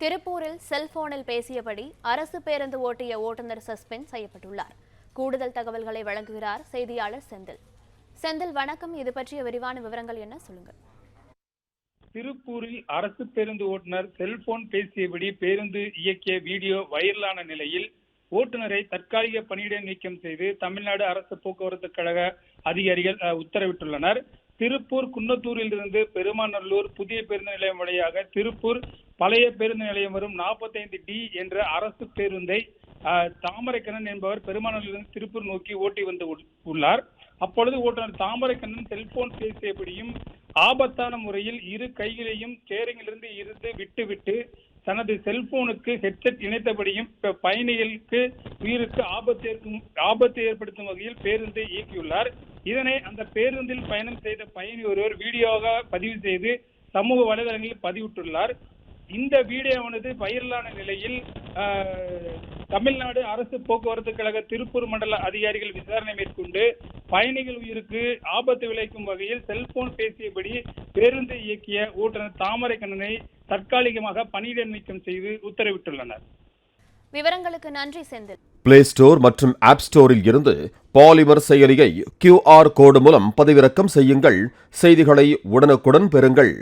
திருப்பூரில் செல்போனில் பேசியபடி அரசு பேருந்து ஓட்டிய ஓட்டுநர் சஸ்பெண்ட் செய்யப்பட்டுள்ளார். கூடுதல் தகவல்களை வழங்குகிறார் செய்தியாளர் செந்தில். செந்தில், வணக்கம். இது பற்றிய விரிவான விவரங்கள் என்ன, சொல்லுங்க. திருப்பூரில் அரசு பேருந்து ஓட்டுநர் செல்போன் பேசியபடி பேருந்து இயக்கிய வீடியோ வைரலான நிலையில் ஓட்டுநரை தற்காலிக பணியிட நீக்கம் செய்து தமிழ்நாடு அரசு போக்குவரத்து கழக அதிகாரிகள் உத்தரவிட்டுள்ளனர். திருப்பூர் குன்னத்தூரில் இருந்து பெருமாநல்லூர் புதிய பேருந்து நிலையம் வழியாக திருப்பூர் பழைய பேருந்து நிலையம் வரும் 45D என்ற அரசு பேருந்தை தாமரைக்கண்ணன் என்பவர் பெருமாநல்லூரிலிருந்து திருப்பூர் நோக்கி ஓட்டி வந்து உள்ளார். அப்பொழுது ஓட்டுநர் தாமரைக்கண்ணன் செல்போன் பேசியபடியும் ஆபத்தான முறையில் இரு கைகளையும் ஸ்டேரிங்கிலிருந்து விட்டுவிட்டு தனது செல்போனுக்கு ஹெட்செட் இணைத்தபடியும் பயணிகளுக்கு உயிருக்கு ஆபத்து ஏற்படுத்தும் வகையில் பேருந்தை இயக்கியுள்ளார். இதனை அந்த பேருந்தில் பயணம் செய்த பயணி ஒருவர் வீடியோவாக பதிவு செய்து சமூக வலைதளங்களில் பதிவிட்டுள்ளார். இந்த வீடியோவானது வைரலான நிலையில் தமிழ்நாடு அரசு போக்குவரத்து கழக திருப்பூர் மண்டல அதிகாரிகள் விசாரணை மேற்கொண்டு பயணிகள் உயிருக்கு ஆபத்து விளைவிக்கும் வகையில் செல்போன் பேசியபடி பேருந்து இயக்கிய ஓட்டுநர் தாமரைக்கண்ணனை தற்காலிகமாக பணியிட நீக்கம் செய்து உத்தரவிட்டுள்ளனர். விவரங்களுக்கு நன்றி செந்தில். பிளே ஸ்டோர் மற்றும் ஆப் ஸ்டோரில் இருந்து பாலிமர் செயலியை QR கோடு மூலம் பதிவிறக்கம் செய்யுங்கள். செய்திகளை உடனுக்குடன் பெறுங்கள்.